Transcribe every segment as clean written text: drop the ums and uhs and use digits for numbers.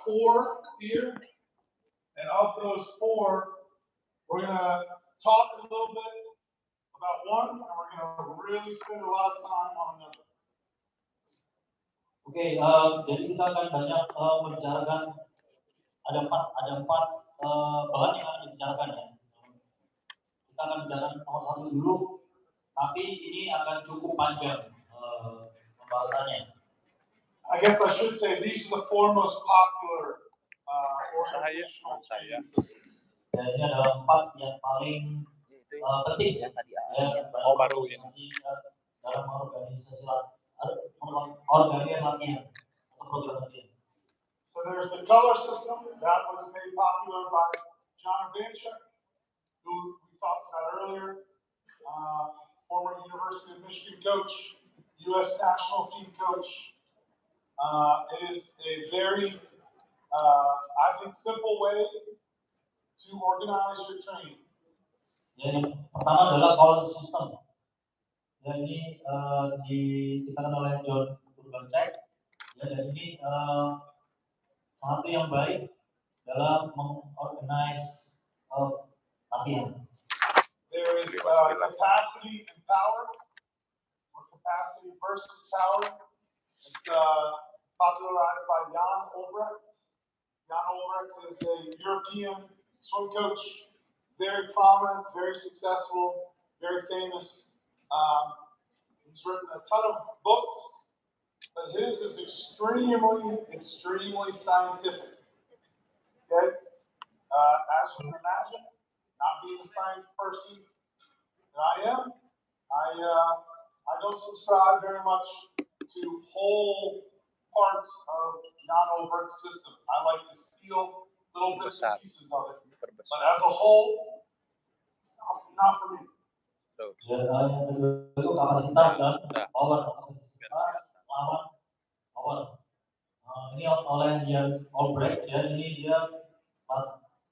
4 here, and of those 4, we're gonna talk a little bit about one, and we're gonna really spend a lot of time on another. Oke, jadi kita akan banyak membicarakan ada empat bahan yang akan dibicarakan ya. Kita akan bicarakan nomor 1 dulu, tapi ini akan cukup panjang pembahasannya. I guess I should say these are the 4 most popular organizational training systems. Dan ini adalah 4 yang paling penting ya baru ya dalam organisasi latihan atau program latihan. So there's the color system that was made popular by John Banchuk, who we talked about earlier, former University of Michigan coach, U.S. national team coach. It is a very, I think, simple way to organize your training. Yang pertama adalah color system. Dan ini diciptakan oleh John Banchuk. Ya, dan ini satu yang baik dalam mengorganize latihan. There is capacity and power, or capacity versus power. It's popularized by Jan Olbrecht. Jan Olbrecht is a European swim coach, very prominent, very successful, very famous. He's written a ton of books, but his is extremely scientific. Okay? As you can imagine, not being the science person that I am, I don't subscribe very much to whole parts of Jan Olbrecht's system. I like to steal little bits and pieces of it. But as a whole, it's not for me. Itu kapasitas dan power. Ini oleh Jan Olbrecht ya, ini dia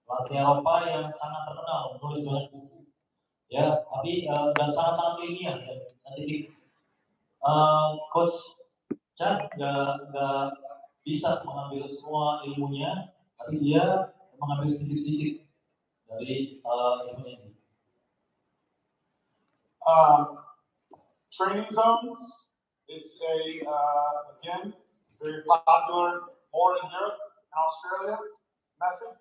pelatih Eropa yang sangat terkenal, menulis banyak buku. Ya, tapi dan sangat ilmiah ya, saintifik. Coach Chan nggak bisa mengambil semua ilmunya, tapi dia mengambil sedikit-sedikit dari ilmunya. Training zones. It's again, very popular more in Europe and Australia method.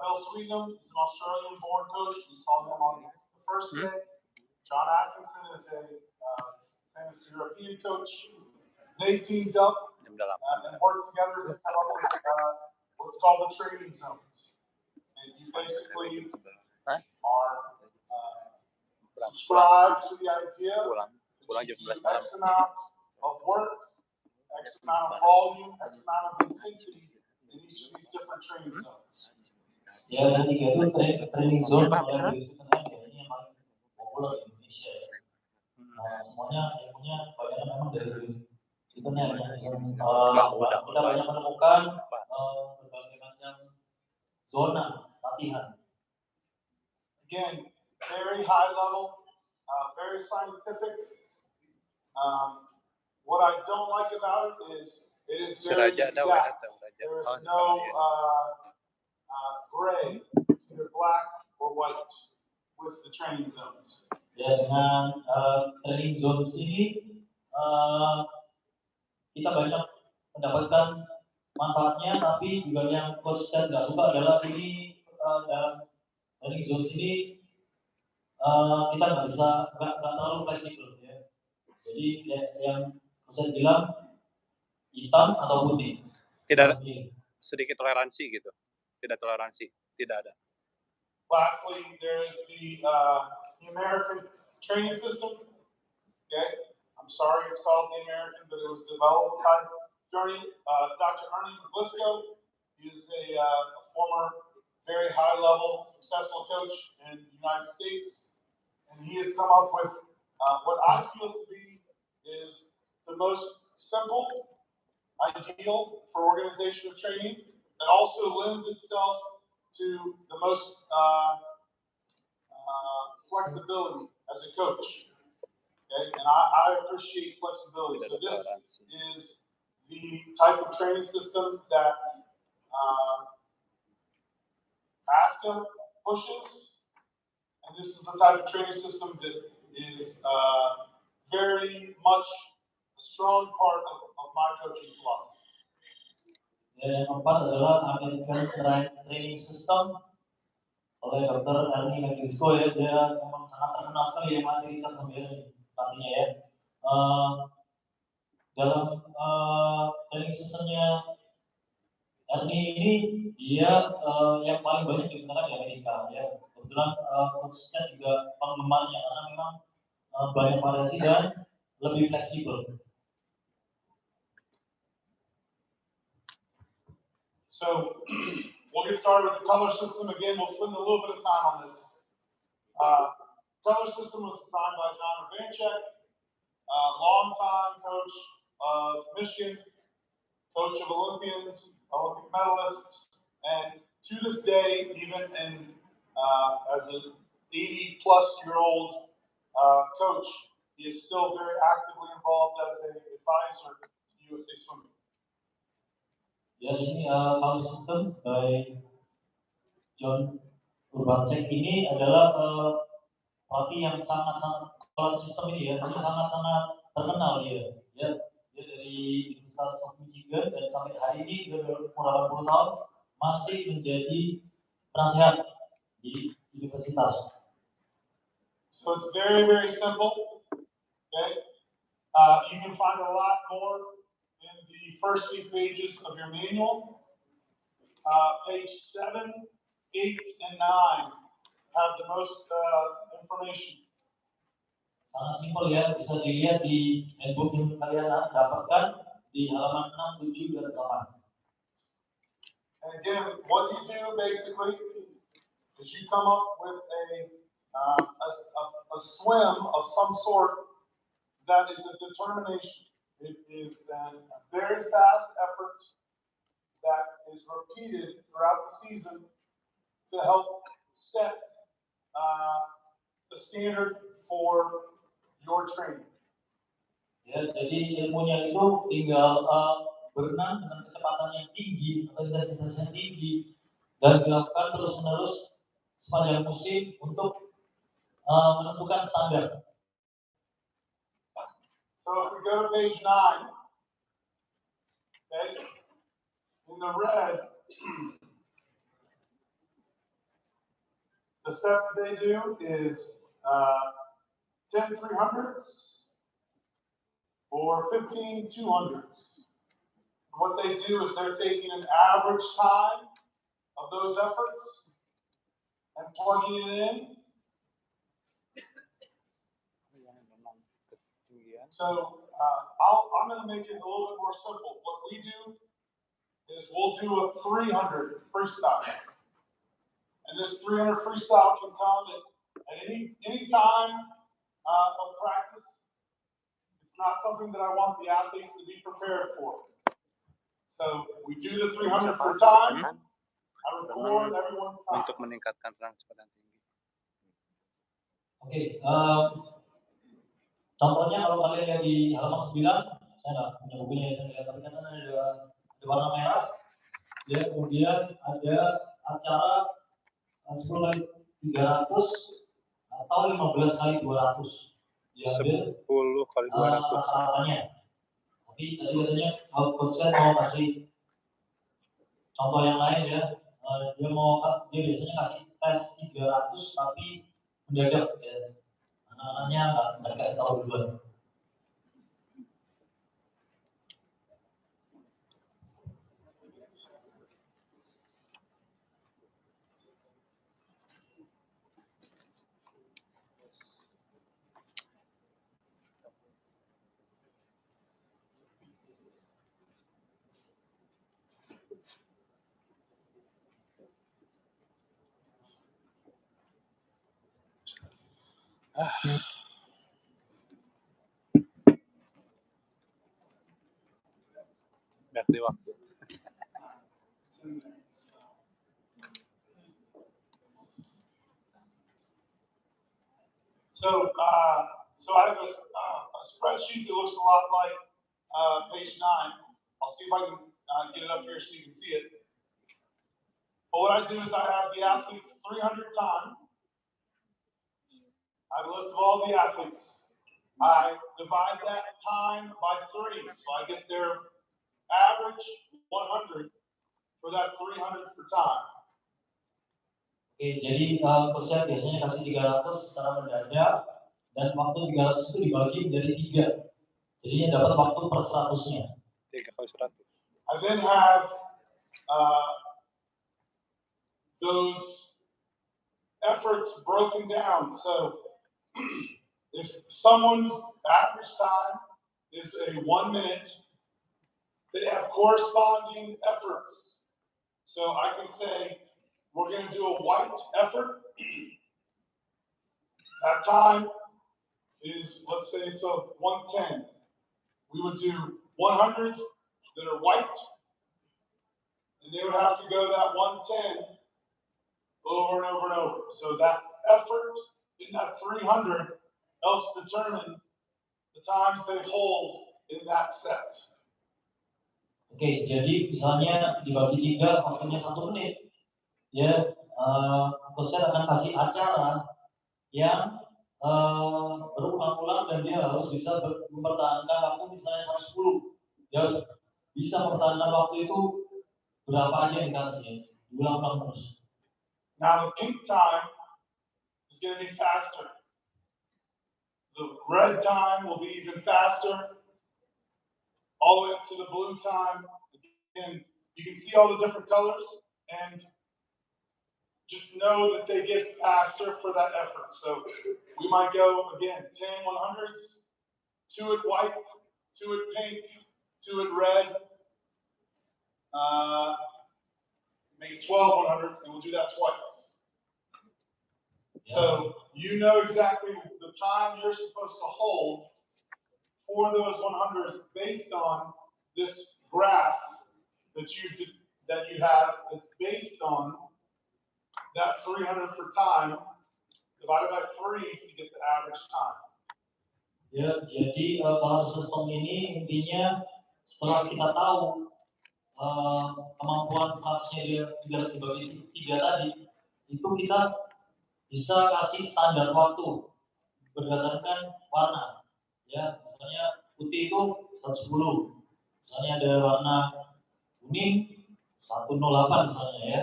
Bill Sweetenham is an Australian-born coach. We saw him on the first day. John Atkinson is a famous European coach. They teamed up and worked together to come up with what's called the training zones. And you basically are subscribe to the idea that X amount of work, X amount of volume, X amount of intensity in each of these different training zones. Ya, dan 3 itu training zone yang disebutkan ini yang paling populer di Indonesia. Nah, semuanya ilmunya banyak memang dari internet ya. Kita banyak menemukan berbagai macam zona latihan. Again, very high level, very scientific. What I don't like about it is very exact. There is no gray, it's either black or white with the training zones. Ya, dengan training zones ini kita banyak mendapatkan manfaatnya, tapi juga yang coach dan nggak suka adalah ini dalam training zones ini kita nggak terlalu fleksibel ya. Jadi yang bisa bilang hitam atau putih. Tidak ada sedikit toleransi gitu. Tidak toleransi, tidak ada. Lastly, there is the American training system. Okay, I'm sorry it's called the American, but it was developed by Dr. Ernie Blisco. He is a former, very high-level, successful coach in the United States, and he has come up with what I feel to be is the most simple, ideal for organizational training, that also lends itself to the most flexibility as a coach. Okay? And I appreciate flexibility. So this is the type of training system that Asca pushes, and this is the type of training system that is very much a strong part of my coaching philosophy. Yang keempat adalah American Training System oleh Dr. Ernie Megrisco ya, dia memang sangat terkenal sekali ya, mari kita sambil tadinya ya. Dalam training systemnya Ernie ini dia yang paling banyak digunakan di Amerika ya. Kebetulan khususnya juga penggemarnya karena memang banyak variasi dan lebih fleksibel. So we'll get started with the color system. Again, we'll spend a little bit of time on this. Color system was designed by John Vanchek, longtime coach of Michigan, coach of Olympians, Olympic medalists, and to this day, even as an 80-plus-year-old coach, he is still very actively involved as an advisor to USA Swimming. Ya, ini color system by John Urbancek ini adalah pelatih yang sangat-sangat color system ini ya, ini sangat-sangat terkenal dia. Ya, dia dari Universitas of Michigan dan sampai hari ini dia umur 80 tahun masih menjadi penasihat di universitas. So it's very, very simple. Okay, you can find a lot more in the first 8 pages of your manual. Page 7, 8, and 9 have the most information. Sangat simpel ya, bisa dilihat di handbook yang kalian dapatkan di halaman 6, 7, dan 8. And again, what you do basically is you come up with a swim of some sort that is a determination. It is a very fast effort that is repeated throughout the season to help set the standard for your training. Ya, jadi ilmunya itu tinggal berenang dengan kecepatan yang tinggi atau intensitas yang tinggi dan dilakukan terus-menerus sepanjang musim untuk menentukan standar. So if we go to page 9, okay, in the red, the set that they do is 10 300s or 15 200s. What they do is they're taking an average time of those efforts and plugging it in. So I'm going to make it a little bit more simple. What we do is we'll do a 300 freestyle. And this 300 freestyle can come at any time of practice. It's not something that I want the athletes to be prepared for. So we do the 300 for time. I record everyone's time. Untuk meningkatkan kecepatan tinggi. Oke, contohnya kalau kalian lihat di halaman 9, saya nggak punya bukunya, saya lihat tapi kan ada warna merah. Ya, kemudian ada acara 10 kali 300 atau 15 kali 200. Diambil 10 kali 200. rata-ratanya. Tapi tadi katanya kalau coach mau kasih contoh yang lain ya, dia biasanya kasih tes 300 tapi mendadak ya. Anak-anaknya nggak dikasih tahu duluan. Berarti waktu. So I have a spreadsheet that looks a lot like page 9. I'll see if I can get it up here so you can see it. But what I do is I have the athletes 300 time. I have a list of all the athletes. I divide that time by 3, so I get their average 100 for that 300 for time. Oke, jadi coachnya biasanya kasih 300 secara mendadak dan waktu 300 itu dibagi menjadi 3. Jadinya dapat waktu per 100-nya. 3 kali 100. I then have those efforts broken down. So if someone's average time is a 1 minute, they have corresponding efforts. So I can say, we're going to do a white effort. That time is, let's say it's a 110. We would do 100s that are white, and they would have to go that 110 over and over and over. So that effort in that 300 helps determine the times they hold in that set. Oke, jadi misalnya dibagi 3, waktunya 1 menit, ya, coachnya akan kasih acara yang berulang-ulang dan dia harus bisa mempertahankan waktu misalnya 110. Dia harus bisa mempertahankan waktu itu berapa aja dikasih, diulang-ulang terus. Now the pink time is going to be faster. The red time will be even faster. All the way up to the blue time. Again, you can see all the different colors and just know that they get faster for that effort. So we might go again 10 100s, 2 at white, 2 at pink, 2 at red, maybe 12 100s, and we'll do that twice. So you know exactly the time you're supposed to hold for those 100s based on this graph that you have. It's based on that 300 for time divided by 3 to get the average time. Ya, jadi kalau sistem ini intinya setelah kita tahu kemampuan statusnya dia 3 tadi, itu kita bisa kasih standar waktu berdasarkan warna. Ya, misalnya putih itu 110, misalnya ada warna kuning 108 misalnya ya.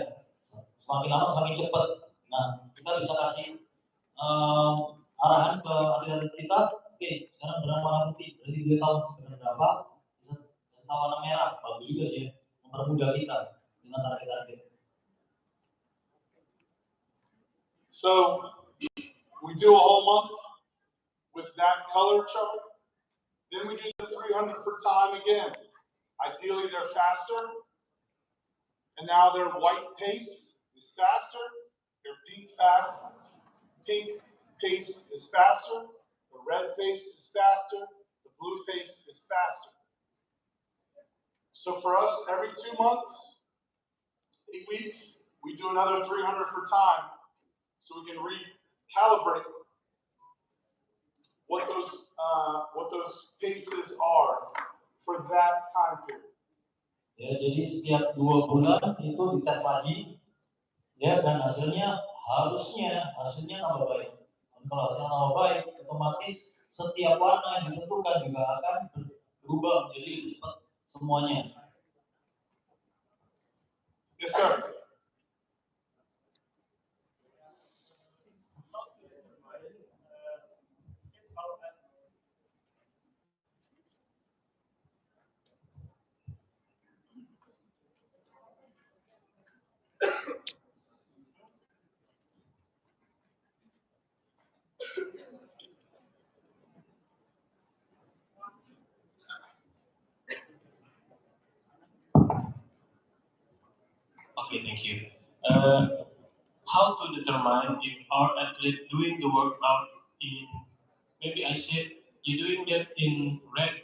Semakin lama semakin cepat. Nah, kita bisa kasih arahan ke atlet kita, oke, sekarang berapa warna putih, berarti dia tahu sebenarnya berapa, bisa tahu warna merah, bagus juga sih, mempermudah kita dengan target-target. So we do a whole month with that color chart. Then we do the 300 for time again. Ideally, they're faster. And now their white pace is faster. Their pink pace is faster. The red pace is faster. The blue pace is faster. So for us, every 2 months, 8 weeks, we do another 300 for time, so we can recalibrate what those paces are for that time period. Ya, jadi setiap 2 bulan itu dites lagi, ya, dan hasilnya tambah baik. Dan kalau hasilnya tambah baik, otomatis setiap warna yang ditentukan juga akan berubah menjadi lebih cepat semuanya. Yes, sir. Okay, thank you. How to determine if our athlete doing the workout in, maybe I said you're doing that in red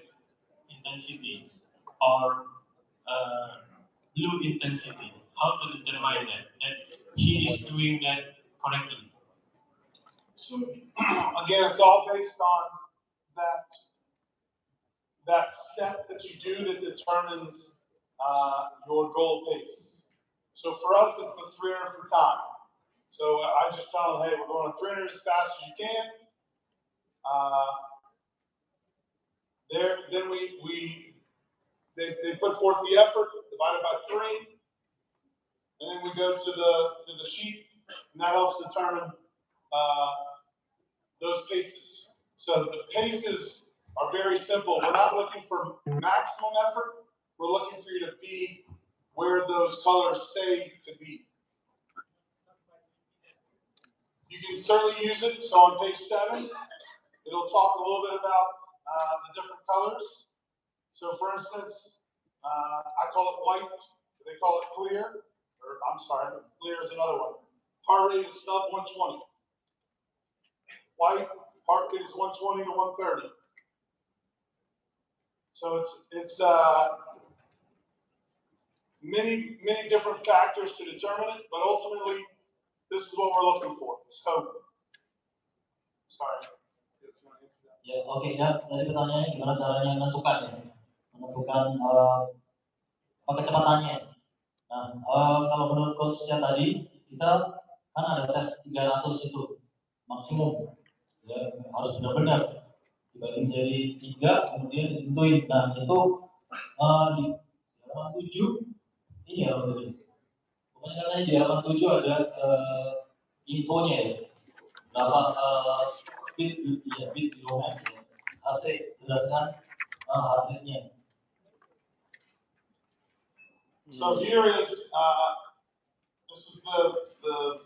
intensity or blue intensity? How to determine that he is doing that correctly? So again, it's all based on that set that you do that determines your goal pace. So for us, it's the 300 for time. So I just tell them, hey, we're going to 300 as fast as you can. Then they put forth the effort divided by 3, and then we go to the sheet, and that helps determine those paces. So the paces are very simple. We're not looking for maximum effort. We're looking for you to be where those colors say to be. You can certainly use it. So on page 7, it'll talk a little bit about the different colors. So for instance, I call it white. They call it clear. Or I'm sorry, clear is another one. Heart rate is sub 120. White, heart rate is 120 to 130. So it's many different factors to determine it, but ultimately this is what we're looking for. So, sorry. Ya, oke ya. Tadi pertanyaannya gimana caranya menentukan kecepatannya. Nah, kalau menurut coachnya tadi kita kan ada tes 300 itu maksimum, ya harus benar-benar dibagi menjadi 3 kemudian ditentuin. Nah itu di halaman 7 ini ya pokoknya katanya di halaman 7 ada infonya ya berapa bit kilometer ya heart rate berdasarkan heart rate-nya. So here is this is the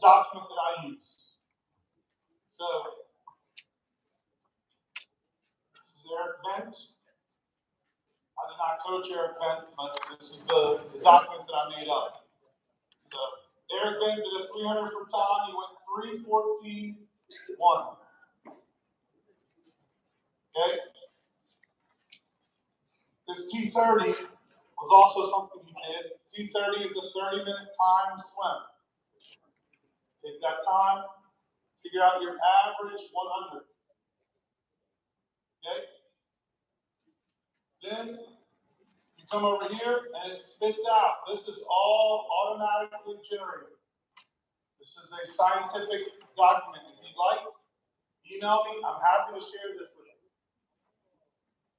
document that I use. So this is Eric Vent. I did not coach Eric Vent, but this is the document that I made up. So Eric Vent did a 300 for time. He went 3:14.1. Okay. This T30 was also something he did. T30 is a 30-minute time swim. Take that time, figure out your average 100. Okay? Then you come over here and it spits out. This is all automatically generated. This is a scientific document. If you'd like, email me. I'm happy to share this with you.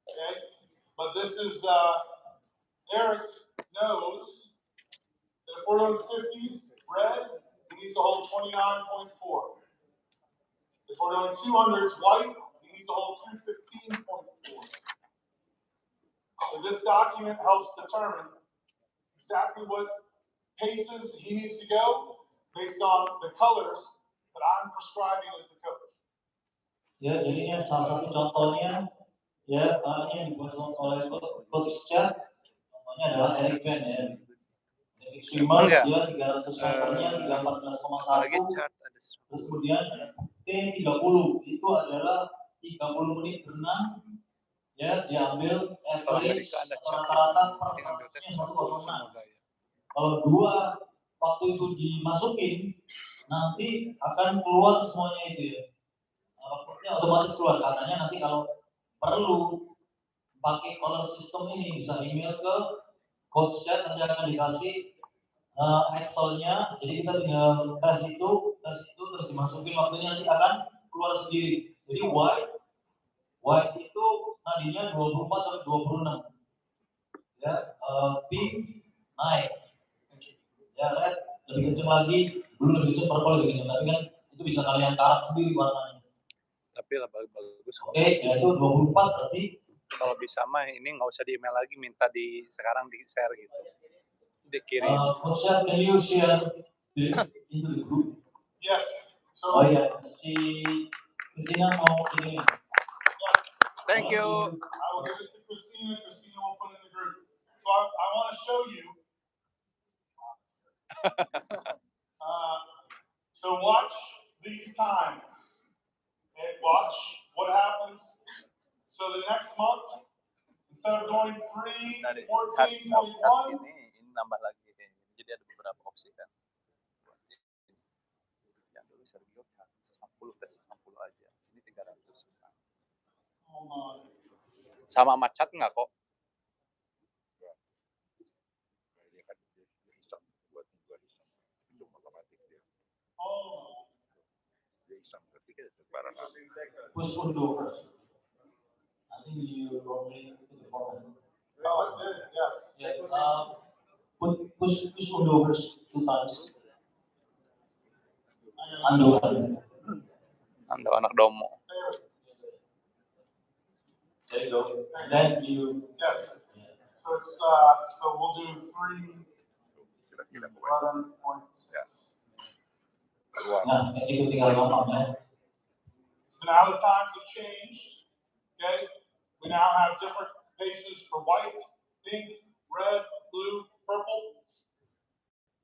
Okay? But this is, Eric knows that if we're doing 50s, red, he needs to hold 29.4. If we're doing 200s, white, he needs to hold 215.4. So this document helps determine exactly what paces he needs to go based on the colors that I'm prescribing as the coach. Ya, jadinya salah satu contohnya ya yang dibuat oleh coach Chad, contohnya adalah Eric Van ya. Swimmers dia 300 meternya 314,1. Terus kemudian T30 itu adalah 30 menit berenang. Ya, diambil average atau rata-rata per 100-nya 106. Kalau 2 waktu itu dimasukin, nanti akan keluar semuanya itu ya. Rapportnya otomatis keluar, katanya nanti kalau perlu pakai color system ini bisa email ke coach chat, nanti akan dikasih Excel-nya, jadi kita tinggal tes itu terus dimasukin waktunya nanti akan keluar sendiri. Jadi white itu tadinya 24 sampai 26. Ya, pink naik. Ya, red lebih kenceng lagi, belum lebih kenceng purple lebih kenceng, tapi kan itu bisa kalian tarik sendiri warnanya. Tapi lah bagus. Oke, ya itu 24 berarti kalau bisa mah ini nggak usah di email lagi, minta sekarang di share gitu. Dikirim. Coach, can you share this into the group? Yes. So, Oh ya, si Christina mau ini. Thank you. I will give it to Christina. Christina will put it in the group. So I want to show you. So watch these times. Okay, watch what happens. So the next month, instead of going 3:14.1, ini nambah lagi. Jadi ada beberapa opsi kan. Yang dulu Sergio 160 tes 60 aja. Ini 300. Sama macat nggak kok? Oh. Push window first. I think you probably put the forehand. Oh, I did, yes. Yeah. Push window first 2 times. Undo. Ando anak domo. There you go. And then you. Yes. So it's, so we'll do 311.6. Nah, itu tinggal gampang ya. So now the times have changed, okay? We now have different bases for white, pink, red, blue, purple.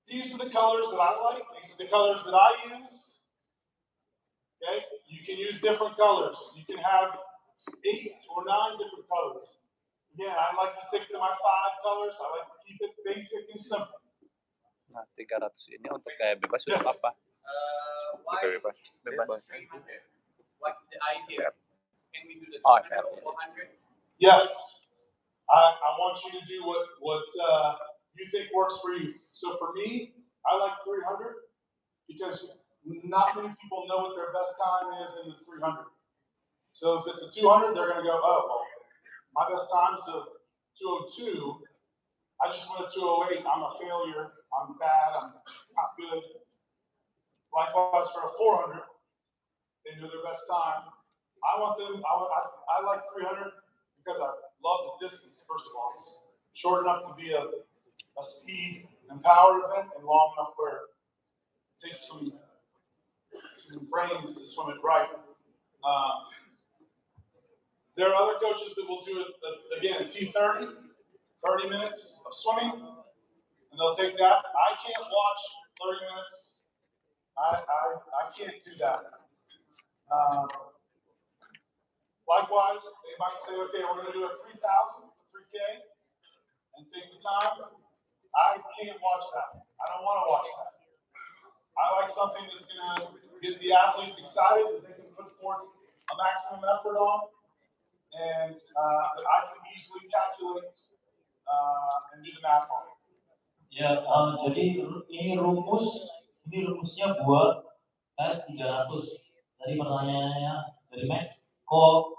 These are the colors that I like. These are the colors that I use. Okay? You can use different colors. You can have 8 or 9 different colors. Again, I like to stick to my 5 colors. I like to keep it basic and simple. Nah, 300 ini untuk kayak bebas Yes. untuk apa? Bebas. Bebas. What's the idea? Can we do the Oh, 400? Yes. I want you to do what you think works for you. So for me, I like 300 because not many people know what their best time is in the 300. So if it's a 200, they're going to go, oh, well, my best time's a 202. I just went a 208. I'm a failure. I'm bad. I'm not good. Likewise, for a 400, they know their best time. I like 300 because I love the distance, first of all. It's short enough to be a speed and power event and long enough where it takes some brains to swim it right. There are other coaches that will do it, again, T30, 30 minutes of swimming, and they'll take that. I can't watch 30 minutes. I can't do that. Likewise, they might say, okay, we're going to do a 3,000, 3K, and take the time. I can't watch that. I don't want to watch that. I like something that's going to get the athletes excited, that they can put forth a maximum effort on, and that I can easily calculate and do the math on. Ya, jadi ini rumusnya buat tes 300. Tadi pertanyaannya dari Max, kok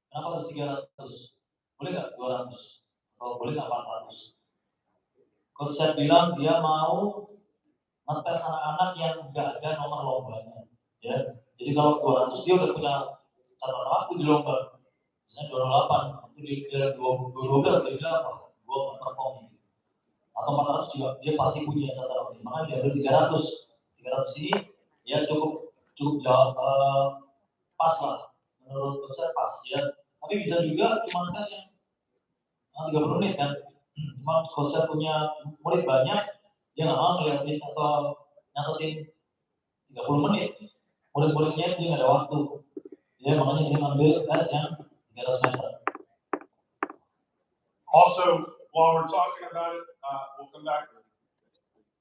kenapa harus 300? Boleh nggak 200? Atau boleh nggak 400? Coach saya bilang dia mau ngetes anak-anak yang nggak ada nomor lombanya. Ya, jadi kalau 200 dia udah punya catatan waktu di lomba. Misalnya 28, itu dia 12 dia bilang apa? Gue nggak perform. Atau 400 juga dia pasti punya catatan waktu. Makanya dia ambil 300 ini ya cukup jawab pas lah, menurut coach saya pas ya. Tapi bisa juga cuma tes yang 30 menit kan. Cuma coach saya punya murid banyak, dia nggak mau ngeliatin atau nyatetin 30 menit. Murid-muridnya dia nggak ada waktu. Ya makanya dia ngambil tes yang 300 meter. Also, while we're talking about it, we'll come back.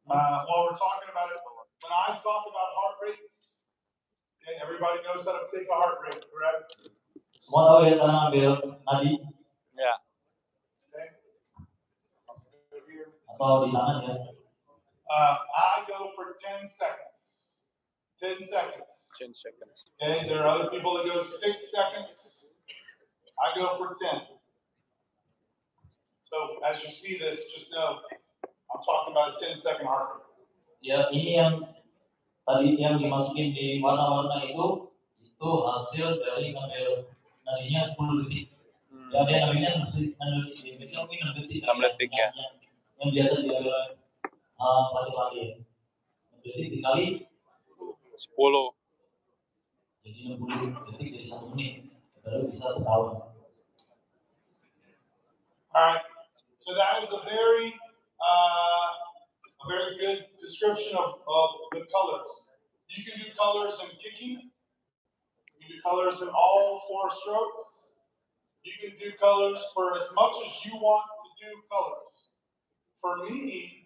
While we're talking about it, when I talk about heart rates, okay, everybody knows how to take a heart rate, correct? Semua tahu ya cara ngambil nadi? Ya. Okay. Atau di tangan ya? I go for 10 seconds. 10 seconds. 10 seconds. Okay, there are other people that go 6 seconds. I go for 10. So as you see this, just know I'm talking about a 10-second heart rate. Ya, ini yang tadi yang dimasukin di warna-warna itu hasil dari ngambil nadinya 10 detik. Ya, dia ngambilnya 6 detik. Biasanya mungkin 6 detik. 6 detik ya. Yang biasa diambil pelatih-pelatih. 6 detik dikali 10. jadi 60 detik jadi 1 menit. Baru bisa ketahuan. Alright, so that is a very good description of the colors. You can do colors in kicking. You can do colors in all 4 strokes. You can do colors for as much as you want to do colors. For me,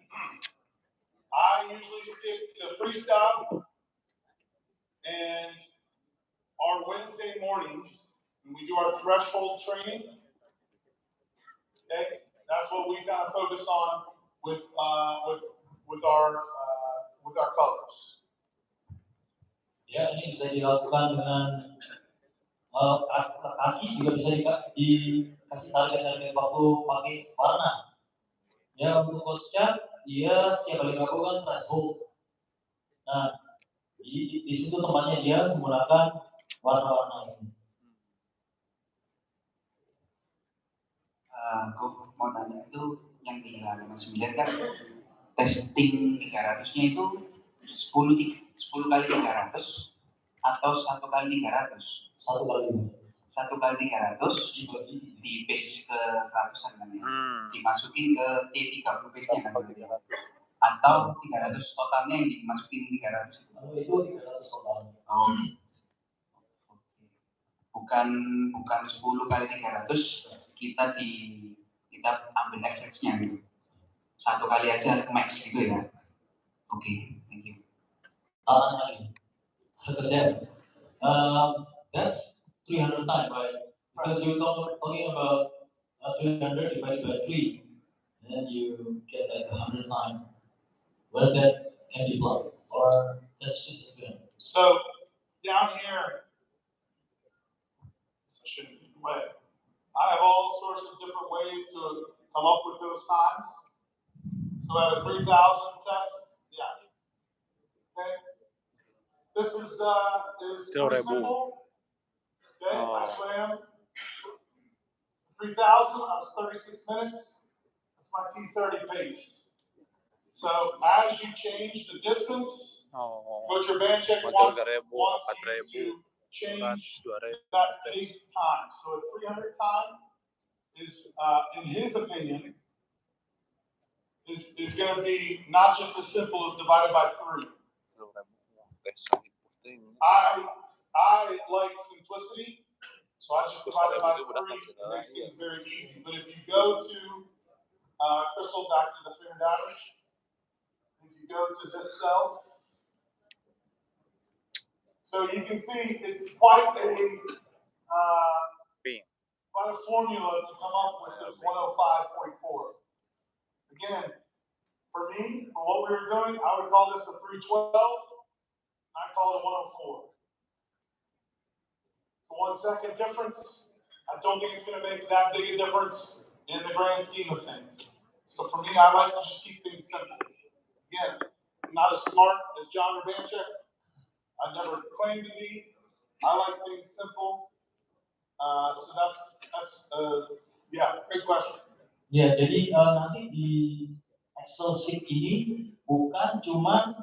I usually stick to freestyle, and our Wednesday mornings, when we do our threshold training, okay, that's what we kind of focus on with our colors. Ya, ini bisa dilakukan dengan kaki juga bisa dikasih target waktu pakai warna. Ya, untuk coach cat, dia setiap kali melakukan threshold. Nah, di situ tempatnya dia menggunakan warna-warna ini. Aku mau tanya itu yang di halaman 9 kan testing 300-nya itu 10 kali 300 atau 1 kali 300? 1 kali 300 di base ke 100 kan ya? Dimasukin ke T30 base-nya kan ya? Atau 300 totalnya yang dimasukin 300 itu 300 total. Oh. Bukan 10 kali 300 kita ambil average-nya gitu. 1 kali aja max gitu ya. Oke, thank you. That's 300 times, right? Because you're talking about 300 divided by 3, and then you get like 100 times. Well, that can be blocked, or that's just good. So down here, I shouldn't be wet. I have all sorts of different ways to come up with those times. So at a 3,000 test, yeah. Okay. This is pretty simple. Okay, I swam 3,000. I was 36 minutes. That's my T30 pace. So as you change the distance, Coach Urbanchik wants you to change that pace time. So a 300 time is, in his opinion, is going to be not just as simple as divided by 3. I like simplicity, so I just divide it by 3. It makes things very easy. But if you go to Crystal, back to the figured average, if you go to this cell, so you can see it's quite a formula to come up with this 105.4. Again, for me, for what we were doing, I would call this a 312. I call it 104. It's a 1 second difference. I don't think it's going to make that big a difference in the grand scheme of things. So for me, I like to just keep things simple. Again, I'm not as smart as John Urbanchik. I never claimed to be. I like things simple. So that's great question. Ya, jadi nanti di Excel sheet ini bukan cuma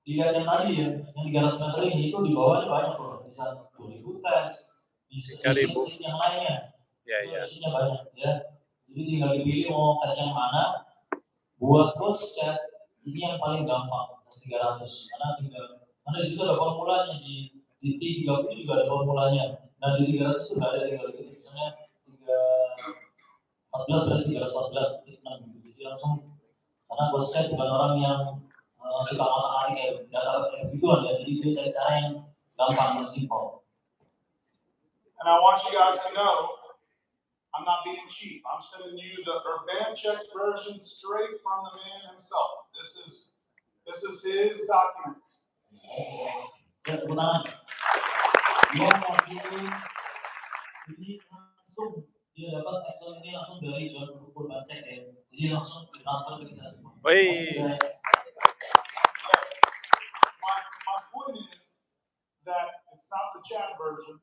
dilihat yang tadi ya, yang 300 meter ini itu di bawahnya banyak loh, bisa 2.000 tes, bisa sheet yang lainnya. Sheetnya banyak ya. Jadi tinggal dipilih mau tes yang mana. Buat coach cat ini yang paling gampang, tes 300 karena di situ ada formulanya, di T30 juga ada formulanya. Nah di 300 itu nggak ada, tinggal dikit, misalnya 14 berarti 314 gitu. Jadi langsung, karena coach cat bukan orang yang suka matematik kayak data kayak gituan ya, jadi dia cari cara yang gampang, yang simple. And I want you guys to know, I'm not being cheap. I'm sending you the Urbanchik version straight from the man himself. This is his document. Ya, benar. Dia kasih ini langsung, dia dapat Excel ini langsung dari John Urbanchik ya. Jadi langsung ditransfer ke kita semua. My point is that it's not the chat version.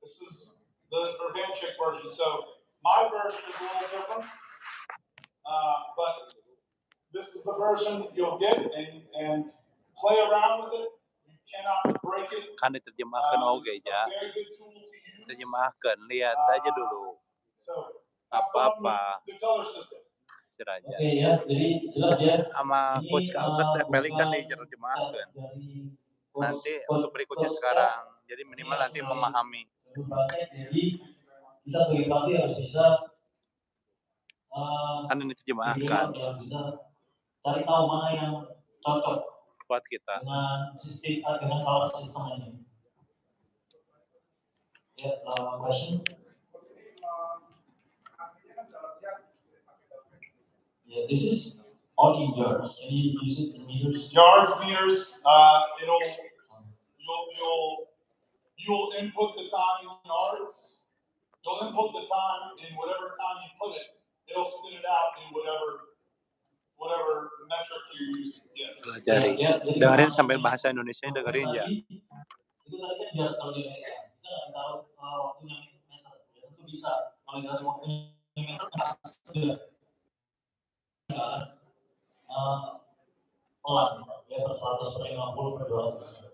This is the Urbanchik version. So my version is a little different, but this is the version you'll get and play around with it. You cannot break it. Kan diterjemahkan oke ya. Terjemahkan, lihat aja dulu. Apa-apa. Istilahnya. Oke ya, jadi jelas ya. Sama coach Albert Pelikan kan diterjemahkan. Nanti untuk berikutnya sekarang, jadi minimal nanti memahami. Jadi kita sebagai pelatih harus bisa kan ini terjemahkan, bisa cari tahu mana yang cocok buat kita dengan sistem, dengan color system ini. Ya, question. Yeah, this is all in yards. Can you use it in meters? Yards, meters, you'll input the time in yards. You'll input the time in whatever time you put it. It'll spit it out in whatever metric you're using. Yes. Pelajari. Dengerin sampai bahasa Indonesia dengerin ya. Itu tadi kan biar kalau di Amerika bisa nggak taruh waktunya meter, ya tentu bisa. Kalau kita waktunya meter sudah pelan, ya per 100, per 50, per 200.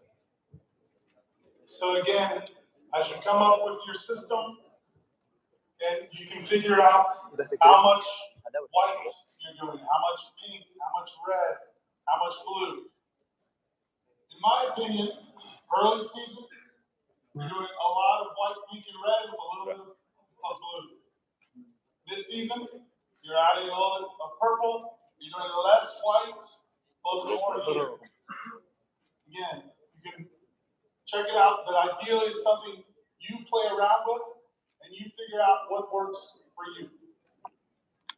So again, as you come up with your system, and you can figure out how much white you're doing, how much pink, how much red, how much blue. In my opinion, early season, you're doing a lot of white, pink, and red with a little bit of blue. Mid-season, you're adding a little bit of purple, you're doing less white, a little bit more here. Again, you can check it out, but ideally it's something you play around with and you figure out what works for you.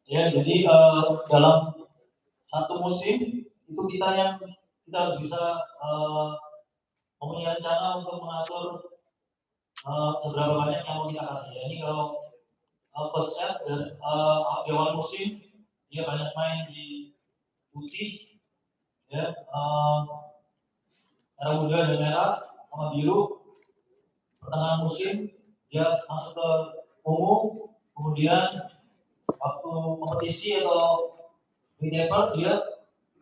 Ya, jadi dalam satu musim itu kita harus bisa mempunyai rencana untuk mengatur seberapa banyak yang mau kita kasih. Ini kalau coach Ed dan di awal musim dia banyak main di putih, ya, merah muda dan merah sama biru. Pertengahan musim dia masuk ke ungu, kemudian waktu kompetisi atau di level dia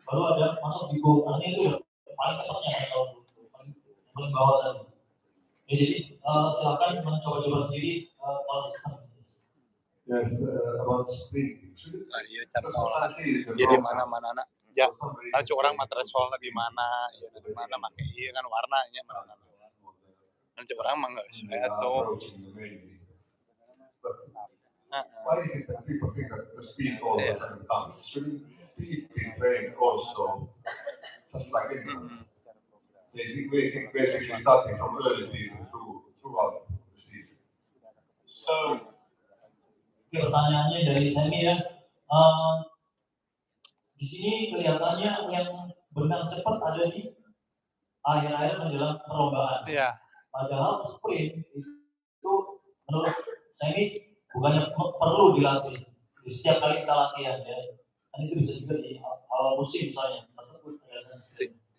baru ada masuk di gold. Artinya itu udah paling cepatnya kan tahun paling bawah tadi. Ya, jadi silakan mencoba-coba sendiri kalau sistem. Yes, about speed. Iya, cara jadi mana-mana nak. Ya, harus orang materi soalnya di mana, ya dari mana pakai iya kan warnanya mana. Nanti orang mah nggak sesuai tuh. Why is it that people think that the speed all of a sudden comes? Shouldn't speed be trained also, just like anyone? Basically starting from early season throughout the season. So, pertanyaannya dari Semi ya, di sini kelihatannya yang benar cepat ada di akhir-akhir menjelang perlombaan. Iya. Padahal sprint itu menurut Semi bukannya perlu dilatih di setiap kali kita latihan ya. Kan itu bisa juga di awal musim misalnya.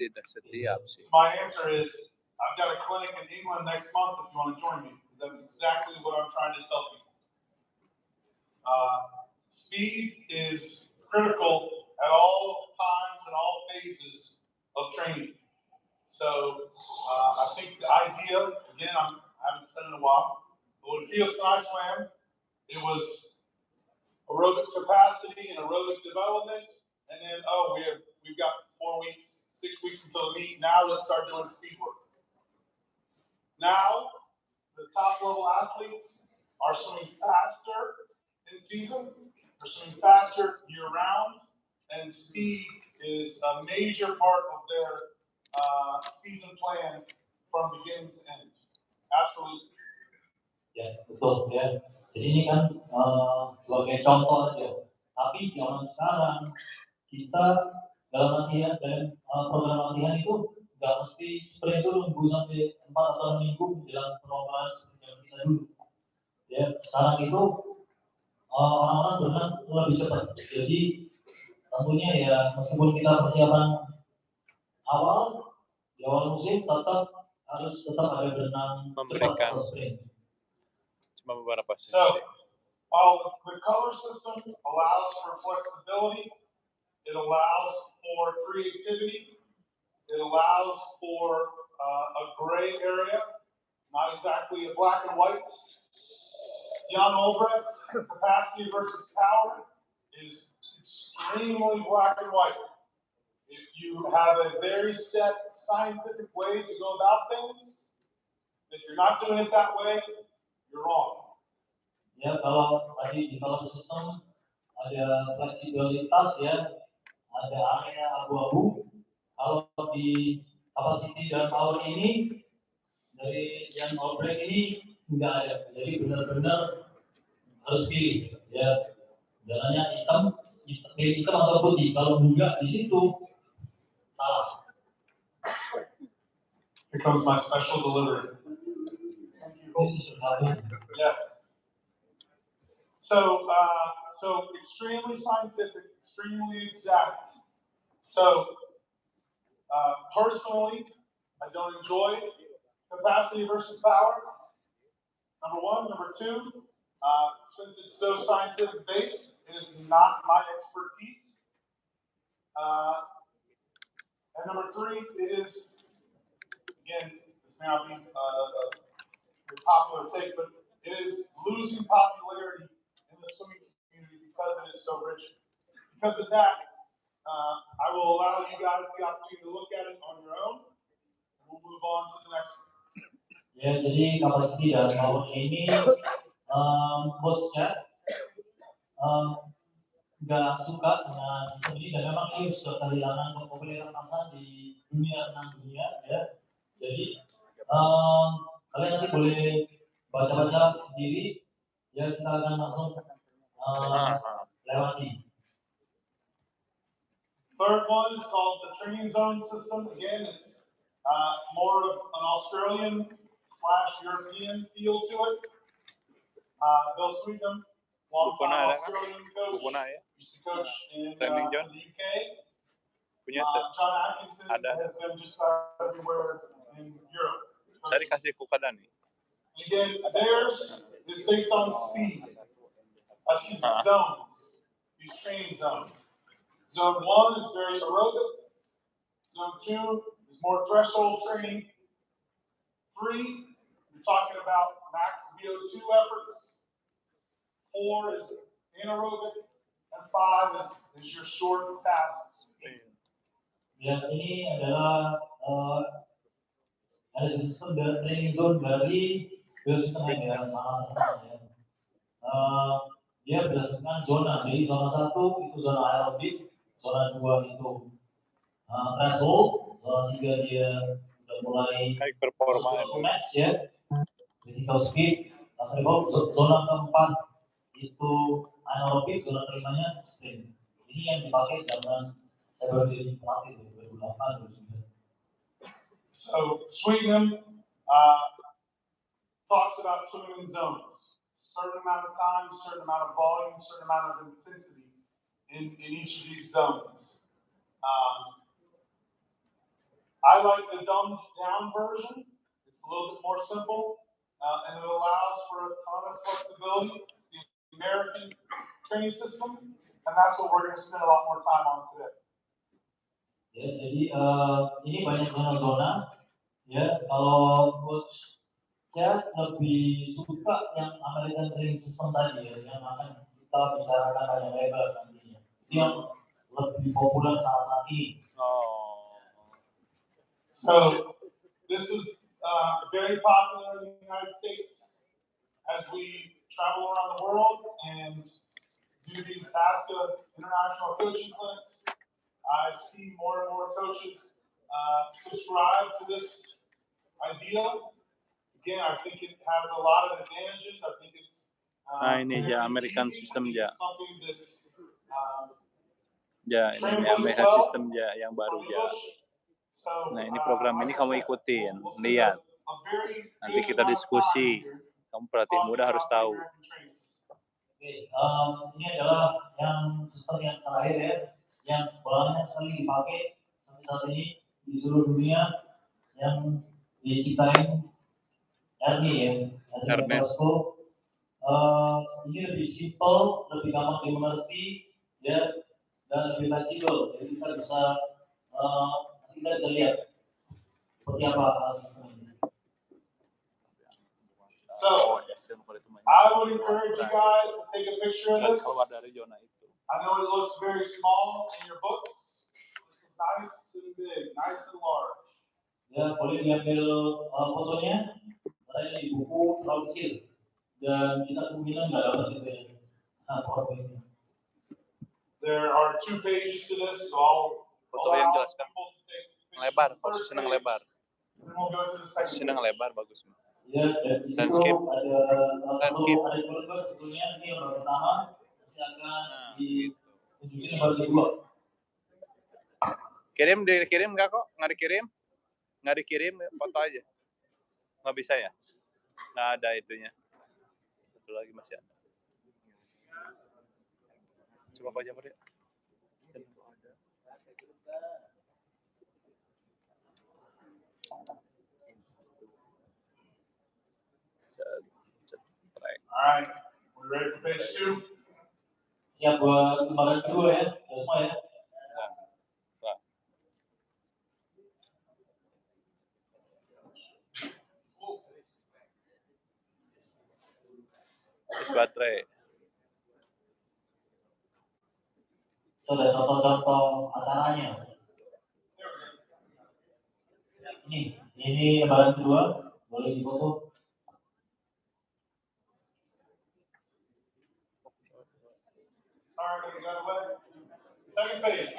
Tidak setiap sih. My answer is, I've got a clinic in England next month if you want to join me, because that's exactly what I'm trying to tell people. Speed is critical at all times and all phases of training. So I think the idea, again, I haven't said it in a while, but when Felix and I swam, it was aerobic capacity and aerobic development, and then, we've got 4 weeks, 6 weeks until the meet, now let's start doing speed work. Now, the top level athletes are swimming faster in season, they're swimming faster year round, and speed is a major part of their season plan from beginning to end. Absolutely. Ya, betul ya. Jadi ini kan sebagai contoh aja. Tapi zaman sekarang kita dalam latihan dan program latihan itu nggak mesti sprint itu nunggu sampai 4 atau 6 minggu menjelang perlombaan seperti yang kita dulu. Ya, sekarang itu orang-orang berenang lebih cepat. Jadi tentunya ya meskipun kita persiapan awal di awal musim harus tetap ada berenang cepat atau sprint. Cuma beberapa sih. So, while the color system allows for flexibility, it allows for creativity, it allows for a gray area, not exactly a black and white. Jan Olbrecht's capacity versus power is extremely black and white. If you have a very set scientific way to go about things, if you're not doing it that way, you're wrong. Ya, kalau tadi di color system ada fleksibilitas ya, ada area abu-abu. Kalau di capacity dan power ini dari Jan Olbrecht ini enggak ada. Jadi benar-benar harus pilih ya. Jalannya hitam hitam atau putih. Kalau enggak di situ salah. Here comes my special delivery. Yes. So extremely scientific, extremely exact. So personally, I don't enjoy capacity versus power. Number one. Number two, since it's so scientific based, it is not my expertise. And number three, it is, again, this may not be a popular take, but it is losing popularity in the swimming community because it is so rigid. Because of that, I will allow you guys the opportunity to look at it on your own, and we'll move on to the next one. Ya, jadi kapasiti dan power ini bosnya nggak suka dengan sistem ini dan memang ini sudah kehilangan popularitasan di dunia renang dunia ya. Jadi kalian nanti boleh baca-baca sendiri ya, kita akan langsung lewati. Third one is called the training zone system. Again, it's more of an Australian/European feel to it. Bill Sweetnam, longtime Australian coach, used to coach in the UK. John Atkinson has been just about everywhere in Europe. Saya dikasih kukada nih. Again, theirs is based on speed. Zones. These training zones. Zone 1 is very aerobic. Zone 2 is more threshold training. 3, you're talking about max VO2 efforts. 4 is anaerobic. And 5 is your short, fast speed. Ya, ini adalah ada sistem training zone dari biosistem yang sangat terkenal ya. Dia berdasarkan zona. Jadi zona 1 itu zona aerobik, zona 2 itu threshold, zona 3 dia sudah mulai performa max ya, critical speed. Zona keempat itu anaerobik, zona kelimanya sprint. Ini yang dipakai zaman saya baru jadi pelatih 2008 2009. So Sweetnam talks about swimming in zones. Certain amount of time, certain amount of volume, certain amount of intensity in each of these zones. I like the dumbed down version. It's a little bit more simple, and it allows for a ton of flexibility. It's the American training system, and that's what we're going to spend a lot more time on today. Ya, jadi ini banyak zona-zona. Ya, kalau coach saya lebih suka yang American training system tadi ya, yang akan kita bicarakan banyak lebar nantinya. Itu yang lebih populer saat ini. So this is very popular in the United States as we travel around the world and do these Asca international coaching clinics. I see more and more coaches subscribe to this idea. Again, I think it has a lot of advantages. I think it's ini ya American system ya. Something that ini American system ya yang baru ya. Nah, ini program ini kamu ikutin, lihat. Nanti kita diskusi. Kamu pelatih muda harus tahu. Oke, ini adalah yang sistem yang terakhir ya, yang sekolahnya sering dipakai sampai saat ini di seluruh dunia, yang diciptain Ernie ya, Ernest. Ini lebih simple, lebih gampang dimengerti ya, dan lebih fleksibel. Jadi kita bisa lihat seperti apa sistem ini. So, I would encourage you guys to take a picture of this. I know it looks very small in your books. This is nice and big, nice and large. Ya, boleh diambil fotonya. Karena di buku terlalu kecil dan kita kemungkinan nggak dapat itu ya. There are 2 pages to this, so I'll foto yang jelaskan. Lebar, senang lebar. Then we'll go to the second. Senang lebar bagus. Ya, dan di situ ada sebelum ada sebetulnya ini yang pertama nanti akan tunjukin lembar kedua. Dikirim nggak kok? Nggak dikirim, foto aja. Nggak bisa ya? Nggak ada itunya. Satu lagi masih ada. Coba kau jamur ya. All right, we ready for page 2? Siap buat lembaran kedua ya, semua ya. Habis baterai. Itu ada contoh-contoh acaranya. Ini lembaran kedua, boleh difoto. Sorry, we got away. Second page.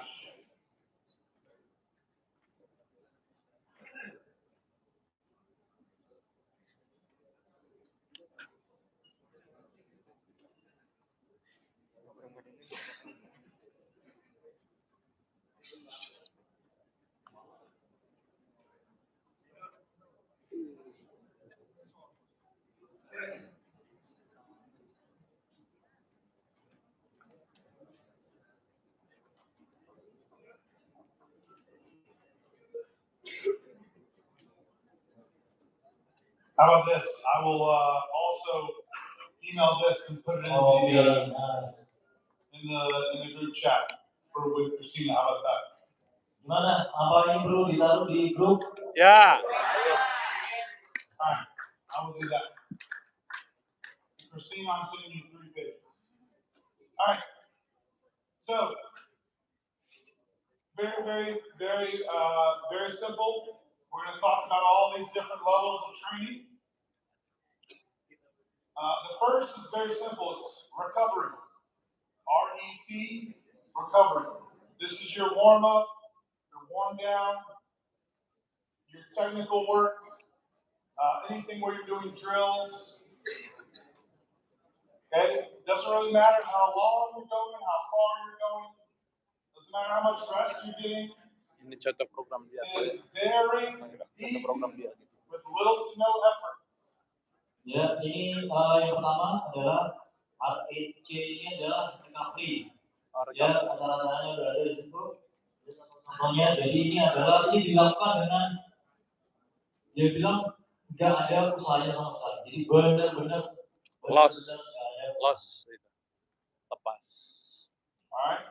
How about this? I will also email this and put it in the group chat with Christina. How about that? Gimana? Apa ini perlu ditaruh di grup? Ya. Alright, I will do that. Christina, I'm sending you 3 pages. Alright. So very simple. We're going to talk about all these different levels of training. The first is very simple. It's recovery. REC, recovery. This is your warm up, your warm down, your technical work, anything where you're doing drills. Okay? Doesn't really matter how long you're going, how far you're going. Doesn't matter how much rest you're getting. Ini contoh program dia. It is very easy with little to no effort. Ya, ini yang pertama adalah REC ini adalah recovery. Ya, acara-acaranya udah ada di situ. Contohnya, jadi ini dilakukan dengan dia bilang nggak ada usahanya sama sekali. Jadi benar-benar loss lepas. Alright.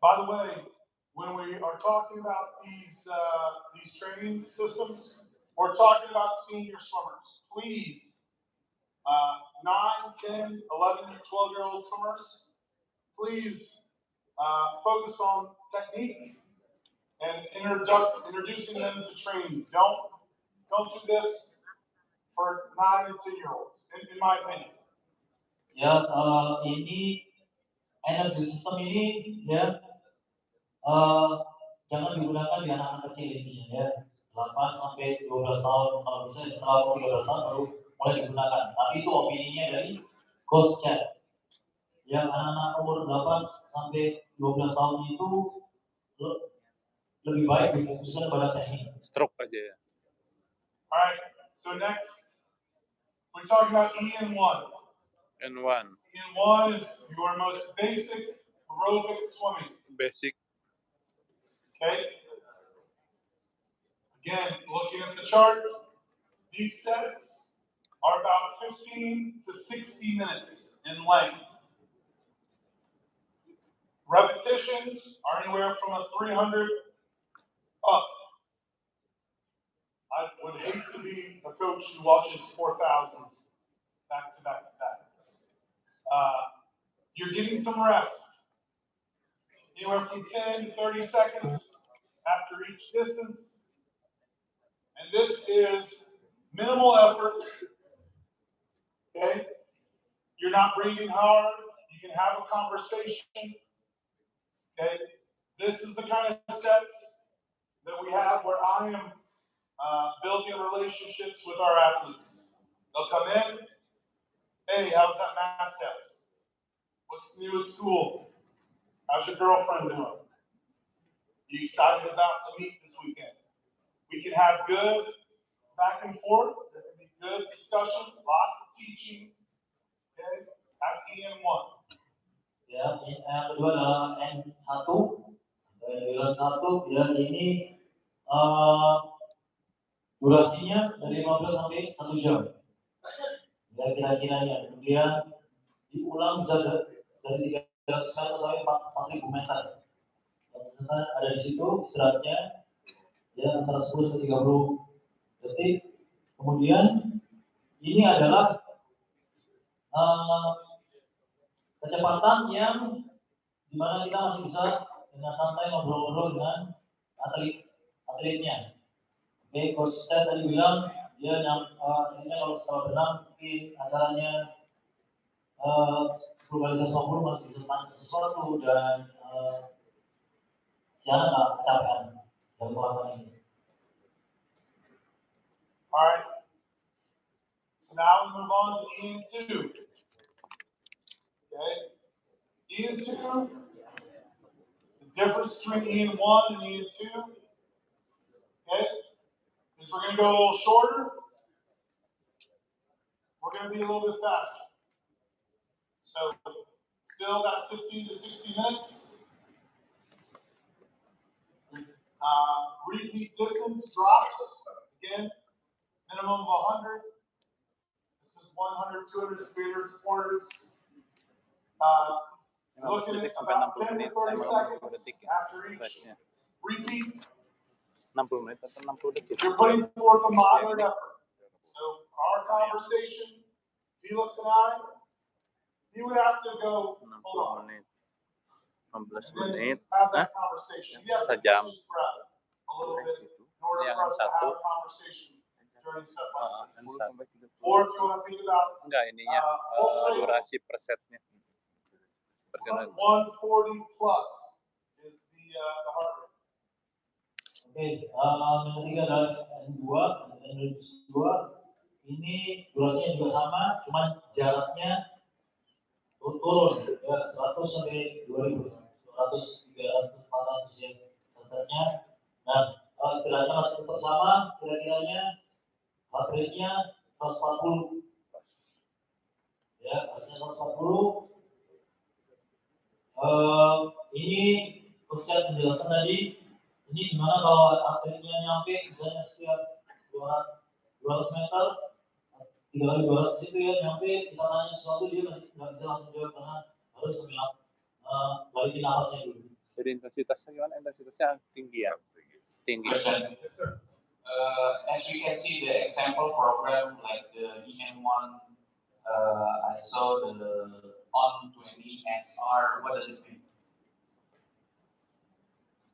By the way, when we are talking about these training systems, we're talking about senior swimmers. Please, 9, 10, 11, 12-year-old swimmers, please focus on technique and introducing them to training. Don't do this for 9 and 10-year-olds, in my opinion. Ya, ini energy system ini ya jangan digunakan di anak-anak kecil ini ya. 8 sampai 12 tahun, kalau bisa setelah 13 tahun baru mulai digunakan. Tapi itu opininya dari coach chat. Yang anak-anak umur 8 sampai 12 tahun itu lebih baik difokuskan pada teknik. Stroke aja ya. Alright, so next, we're talking about EN1. N1. EN1 is your most basic aerobic swimming. Basic. Okay? Again, looking at the chart, these sets are about 15 to 60 minutes in length. Repetitions are anywhere from a 300 up. I would hate to be a coach who watches 4,000s back to back to back. You're getting some rest. Anywhere from 10 to 30 seconds after each distance. And this is minimal effort. Okay? You're not breathing hard. You can have a conversation. Okay? This is the kind of sets that we have where I am building relationships with our athletes. They'll come in. Hey, how's that math test? What's new at school? How's your girlfriend doing? You excited about the meet this weekend? We can have good back and forth. There can be good discussion, lots of teaching. Okay, that's the N1. Ya, yang kedua adalah N1. N1 ya ini durasinya dari 15 sampai 1 jam. Ya kira-kiranya. Kemudian diulang bisa dari 300 meter sampai 4.000 meter. Ternyata ada di situ istirahatnya ya antara 10 sampai 30 detik. Kemudian ini adalah kecepatan yang dimana kita masih bisa dengan santai ngobrol-ngobrol dengan atletnya. Oke, coach Ted tadi bilang dia akhirnya kalau setelah berenang mungkin acaranya 10 kali 150 masih bisa tanya sesuatu dan jangan nggak kecapean dalam melakukan ini. Alright, so now we move on to EN2. Okay, EN2, the difference between EN1 and EN2, okay, is we're going to go a little shorter. We're going to be a little bit faster. So, still about 15 to 60 minutes. Repeat distance drops. Again, minimum of 100. This is 100, 200, 300, 400. Looking at about 10 to 30 seconds after each repeat. 60 menit atau 60 detik. You're putting forth a moderate effort. So our conversation, Felix and I, he would have to go, hold on. 16 menit. Have that conversation. He has to Sejam. catch his breath a little bit in order Yang for us to have satu. a conversation during set like this. Yang Or if you want to think about enggak ininya durasi per setnya. Perkenalan. 140 plus is the heart rate. Oke, yang ketiga adalah N2, N2 ini durasinya juga sama, cuman jaraknya turun ya 100 sampai 2000, 200, 300, 400 ya sensasinya. Dan istilahnya masih tetap sama, kira-kiranya heart rate-nya 140. Ya, artinya 140. Ini saya menjelaskan tadi, ini gimana kalau atletnya nyampe misalnya setiap 200 meter, 3 kali 200 itu ya nyampe, kita tanya sesuatu dia masih nggak bisa langsung jawab karena harus balikin napasnya dulu. Jadi intensitasnya gimana? Intensitasnya tinggi ya? Tinggi. As we can see the example program like the EN1, I saw the on 20 SR. What does it mean?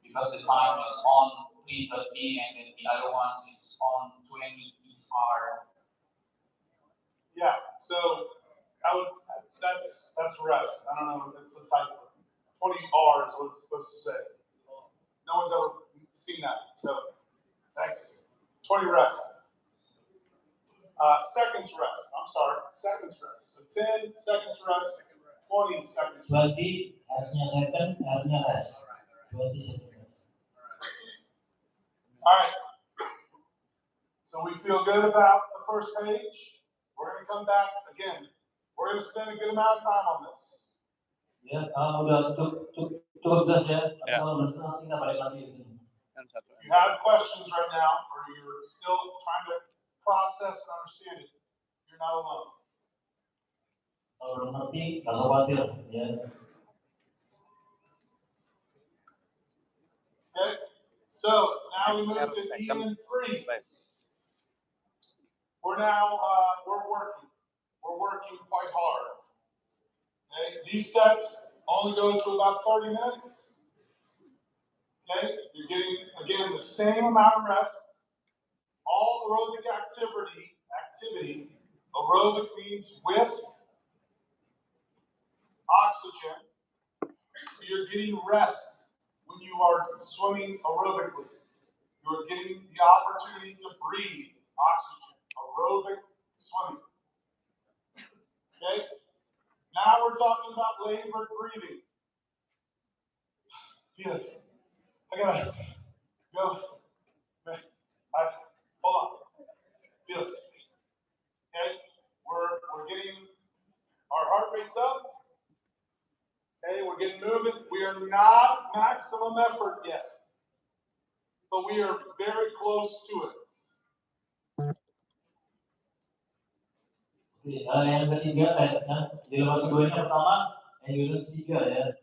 Because the time is on 3:30 and then the other ones is on 20 SR. Yeah, so that's rest. I don't know if it's a typo. 20 R is what it's supposed to say. No one's ever seen that, so thanks. 20 rest. Seconds rest. I'm sorry, seconds rest. So 10 seconds rest, 20 seconds rest. 20 S-nya second, R-nya rest. 20 seconds. All right. So we feel good about the first page. We're going to come back again. We're going to spend a good amount of time on this. Ya, udah cukup jelas ya. Kalau benar nanti kita balik lagi ke sini. If you have questions right now, or you're still trying to process and understand it, you're not alone. Kalau belum ngerti, nggak usah khawatir. Ya. Okay. So now we move to EN3. We're working quite hard. Okay, these sets only go to about 30 minutes. Okay, you're getting again the same amount of rest. All aerobic activity. Aerobic means with oxygen. So you're getting rest when you are swimming aerobically. You're getting the opportunity to breathe oxygen. Aerobic swimming. Okay? Now we're talking about labored breathing. Felix, I gotta go. Hold on. Felix. Okay, we're getting our heart rates up. Okay, we're getting moving. We are not maximum effort yet, but we are very close to it. Oke, yang ketiga di lembar keduanya pertama endurance 3 ya.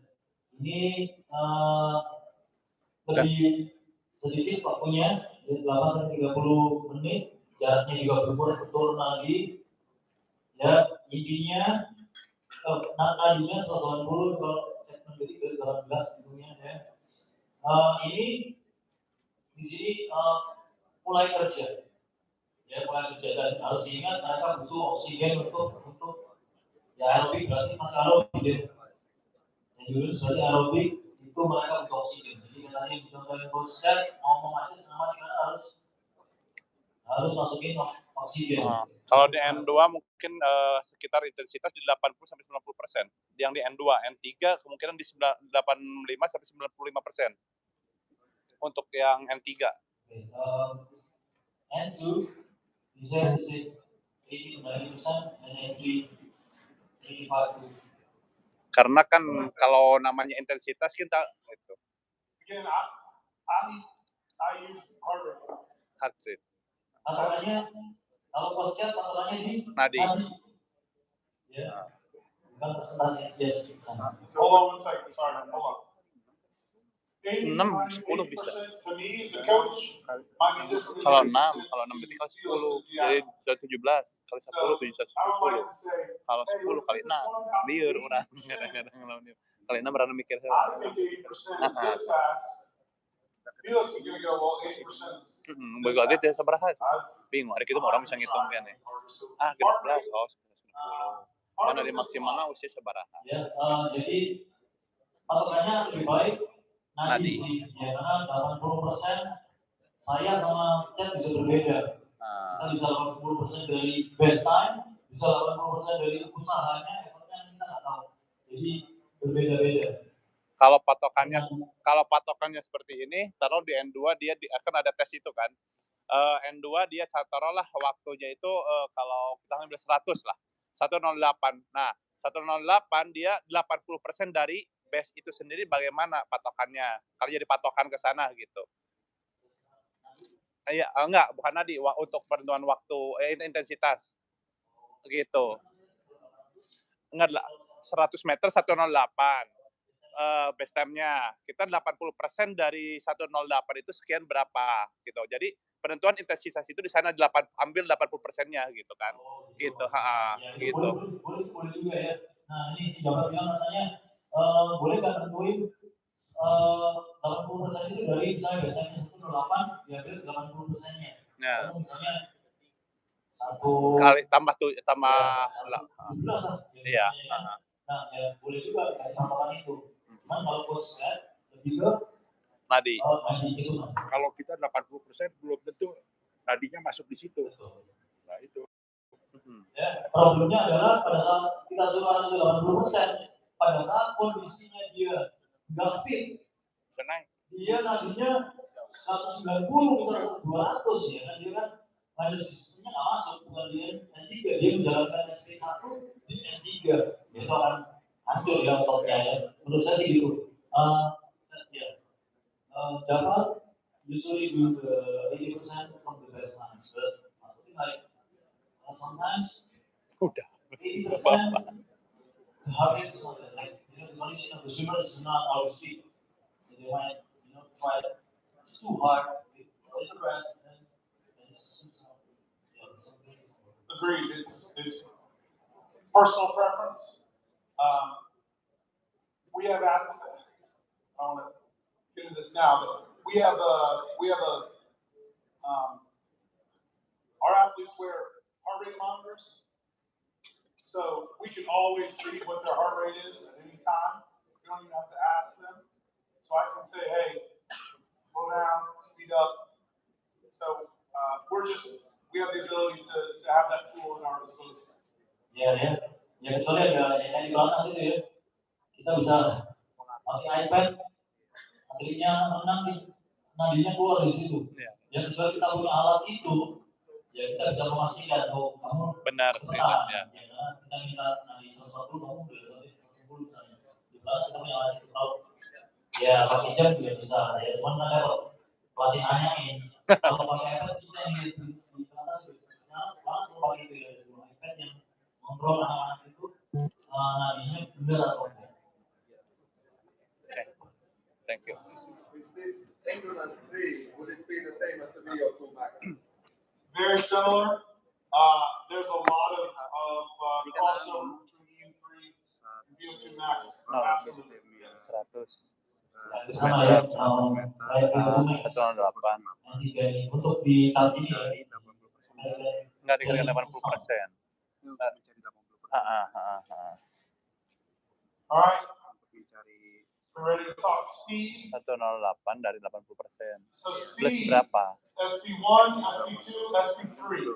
Ini lebih sedikit waktunya, 8 sampai 30 menit, jaraknya juga berturun lagi. Ya, intinya nadinya 180 kalau segmen ketiga 18 tentunya ya. Ini di sini mulai kerja. Ya, mulai kerja dan harus diingat mereka butuh oksigen untuk ya aerobik berarti masih aerobik ya. Endurance berarti aerobik itu mereka butuh oksigen. Jadi tadi contohnya proses ngomong aja sama kita harus masukin oksigen. Kalau di N2 mungkin sekitar intensitas di 80 sampai 90%. Yang di N2, N3 kemungkinan di 85 sampai 95%. Untuk yang N3. Okay, N2 bisa 80-90% dan N3 85. Karena kan kalau namanya intensitas kita itu. Again, I use heart rate. Patokannya kalau poscat patokannya di nadi. Ya. Bukan persentase. Yes. Hold on one second. Sorry. Hold on. 6, 10 bisa. Kalau 6 berarti kali 10. Jadi 17 kali 10 bisa 10. Kalau 10 kali 6 liur orang kadang-kadang ngelawan dia. Kali 6 berani mikir heula. Bagi aja teh sabaraha. Bingung, ari kitu orang bisa ngitung kan ya. 16 10. Mana di maksimalna usia sabaraha. Ya, jadi patokannya lebih baik nadi sih. Ya, karena 80% saya sama Chat bisa berbeda. Kita bisa 80% dari best time, bisa 80% dari usahanya, effortnya kita nggak tahu. Jadi berbeda-beda. Kalau patokannya seperti ini, taruh di N2 dia akan ada tes itu kan. N2 dia taruhlah waktunya itu kalau kita ambil 100 lah. 108. Nah, 108 dia 80% dari base itu sendiri bagaimana patokannya. Kalau jadi patokan ke sana gitu. Iya, enggak, bukan nadi, untuk penentuan waktu intensitas. Gitu. Enggak, 100 meter 108. Base time-nya. Kita 80% dari 108 itu sekian berapa gitu. Jadi penentuan intensitas itu di sana ambil 80%-nya gitu kan. Gitu, ya, gitu. Boleh juga ya. Nah, ini si Bapak bilang katanya boleh kan tentuin 80% itu dari misalnya base time-nya 108 diambil 80%-nya. Nah. Misalnya kali tambah 17 lah. Iya. Nah, ya boleh juga kasih patokan itu. Cuman kalau bos lebih ke nadi. Nadi itu. Kalau kita 80% belum tentu nadinya masuk di situ. Nah itu. Ya, problemnya adalah pada saat kita suruh itu 80%, pada saat kondisinya dia nggak fit, dia nadinya 190 misalnya 200 ya kan, dia kan ada sistemnya nggak masuk, bukan dia N3, dia menjalankan SP1 di N3, itu akan hancur ya ototnya ya. Menurut saya sih gitu. Java usually do the 80% from the baselines, but like sometimes 80% the heart rate is not that, like the condition of the swimmer is not our speed, so they might try too hard with a little rest and agreed. It's personal preference. We have athletes. I don't want to get into this now, but we have our athletes wear heart rate monitors, so we can always see what their heart rate is at any time. We don't even have to ask them. So I can say, hey, slow down, speed up. So we have the ability to have that tool in our disposal. Ya kecuali ada yang di belakang situ ya, kita bisa pakai iPad atletnya renang nih, nadinya keluar dari situ. Ya kecuali kita punya alat itu, ya kita bisa memastikan bahwa kamu Benar sih, cepetan. ya. Ya, karena kita minta nadi 140 kamu udah sampai 110 misalnya. Di kelas kita punya alat itu tahu. Ya pakai jam juga bisa. Ya cuman ada pelatih nanyain. Kalau pakai iPad kita yang di atas langsung pakai itu ya iPad yang kontrol anak-anak itu nadinya benar atau enggak. Thank you. Is this endurance 3, would it be the same as the VO2 max? Very similar. There's a lot of crossover between EU3 and VO2 max. No. Absolutely. 100. Sama ya, kayak VO2 max. 108. Untuk di saat ini ya. Enggak dikalikan 80%. All right. We're ready to talk speed. 108 dari 80%. So Plus speed, berapa? SP1, SP2, SP3.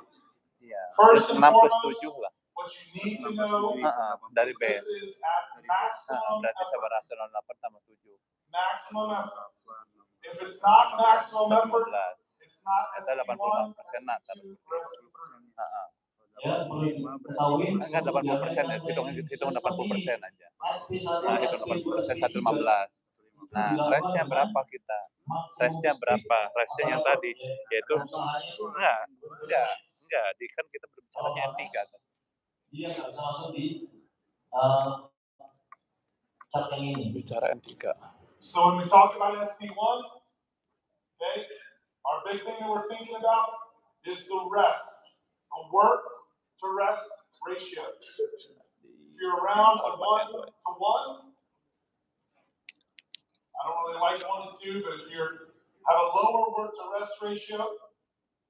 Iya. First Plus and 6 plus foremost, 7 lah. what you need to know Dari is B. this is at maximum Berarti effort. 108 tambah 7. Maximum effort. If it's not maximum effort, 15. it's not Kata SP1, 86% nak. SP2, or SP3. Ya, perlu diketahui. Enggak 80% ya, hitung 80% aja. Nah, hitung 80%, 115. Nah, restnya berapa kita? Restnya berapa? Restnya yang tadi, yaitu enggak, kan kita berbicaranya M3 kan? Dia nggak bisa masuk di cat yang ini. Bicara M3. So when we talk about SP1, okay, our big thing that we're thinking about is the rest, the work to rest ratio. If you're around a 1 to 1, I don't really like 1 to 2, but if you have a lower work to rest ratio,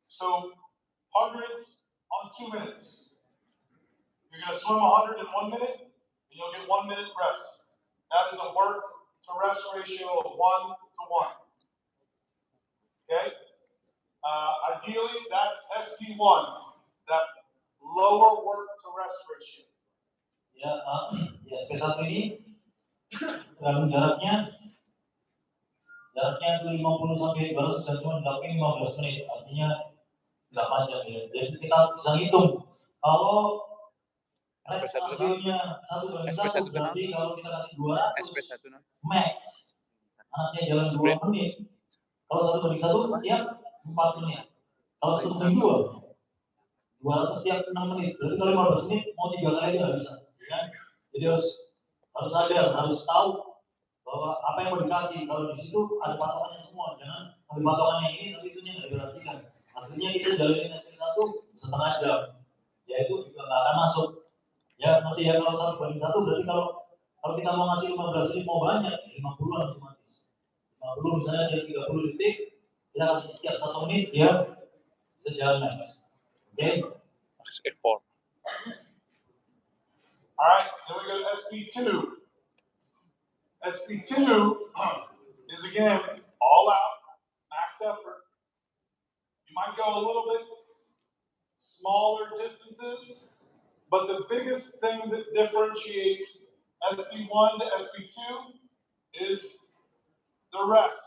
so hundreds on 2 minutes. You're going to swim 100 in 1 minute, and you'll get 1 minute rest. That is a work to rest ratio of 1 to 1. Okay? Ideally, that's SP1, that lower work to rest ratio. Ya, SP1 ini jaraknya itu 50 sampai 200 dan cuma dilakukan 15 menit, artinya nggak panjang ya. Jadi kita bisa hitung kalau hasilnya 1/1 berarti kalau kita kasih 200 max, anaknya jalan 2 menit. Kalau 1/1 dia 4 menit. Kalau 1/2 200 tiap 6 menit. Berarti kalau 15 menit mau 3 kali aja nggak bisa. Ya? Jadi harus sadar, harus tahu bahwa apa yang mau dikasih. Kalau di situ ada patokannya semua, jangan ambil patokannya ini tapi itu nggak diperhatikan. Akhirnya kita jalanin SP1 setengah jam, ya itu juga nggak akan masuk. Ya nanti ya kalau 1/1 berarti kalau kita mau ngasih 15 menit mau banyak, 50 otomatis. 50 misalnya dari 30 detik, kita kasih setiap 1 menit ya bisa jalan max. Okay. SP4. All right, then we go to SP2. SP2 is again all out, max effort. You might go a little bit smaller distances, but the biggest thing that differentiates SP1 to SP2 is the rest.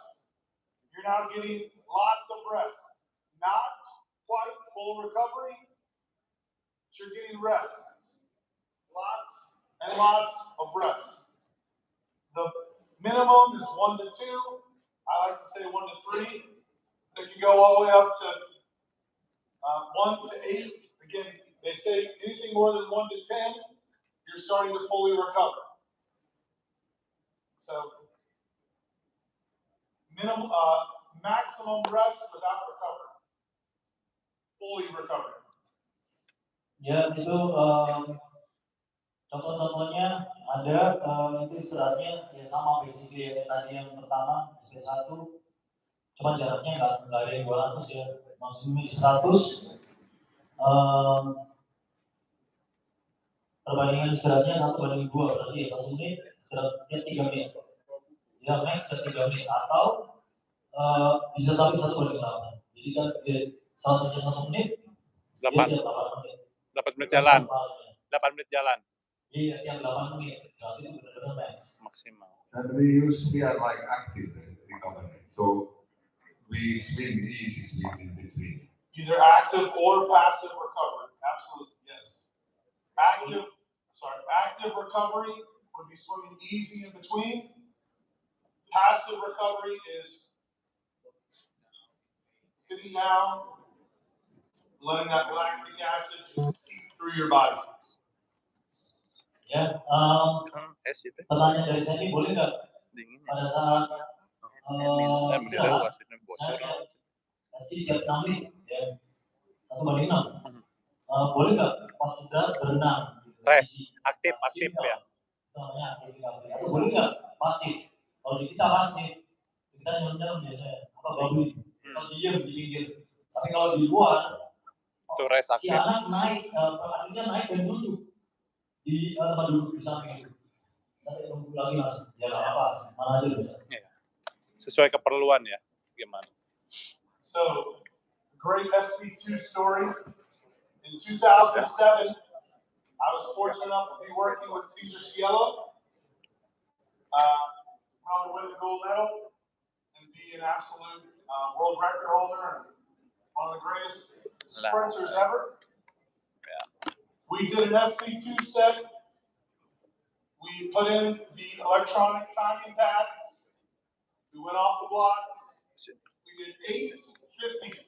You're now getting lots of rest. Not quite full recovery, but you're getting rest. Lots and lots of rest. The minimum is 1 to 2. I like to say 1 to 3. It can go all the way up to 1 to 8. Again, they say anything more than 1 to 10, you're starting to fully recover. So, maximum rest without recovery. Fully recovered. Ya itu contoh-contohnya ada itu istirahatnya ya sama basically ya tadi yang pertama SP1, cuma jaraknya nggak ada yang 200 ya, maksimum 100. Perbandingan istirahatnya 1/2 berarti ya 1 menit istirahatnya 3 menit. Ya max 3 menit atau bisa tapi 1/8. Jadi kan 1 menit 8 menit. 8 menit jalan. 8 menit jalan. Iya, yang 8 menit. Berarti itu benar-benar max. Maksimal. And we are like active recovery. So we swim, easy swim in between. Either active or passive recovery. Absolutely, yes. Active recovery would be swimming easy in between. Passive recovery is sitting down, letting that lactic acid just seep through your body. Ya, Es itu. pertanyaan dari saya ini boleh nggak Dinginnya. pada saat istirahat, bocor. kasih tiap 6 menit, ya, 1/6. Boleh nggak pas istirahat berenang? Gitu, Rest, aktif ya. Namanya aktif recovery. Atau boleh nggak pasif? Kalau di kita pasif, kita nyelam biasanya, apa bagus, kalau diem di pinggir. Tapi kalau di luar, Itu rest si aktif. anak naik, artinya naik dan duduk di tempat duduk di samping itu. Sampai nunggu lagi masuk, ya nggak apa, mana aja bisa. Ya. Sesuai keperluan ya, gimana? So, great SB2 story. In 2007, I was fortunate enough to be working with Cesar Cielo, probably win the gold medal and be an absolute world record holder and one of the greatest sprinters ever. Yeah. We did an SB2 set. We put in the electronic timing pads. We went off the blocks. We did 8 50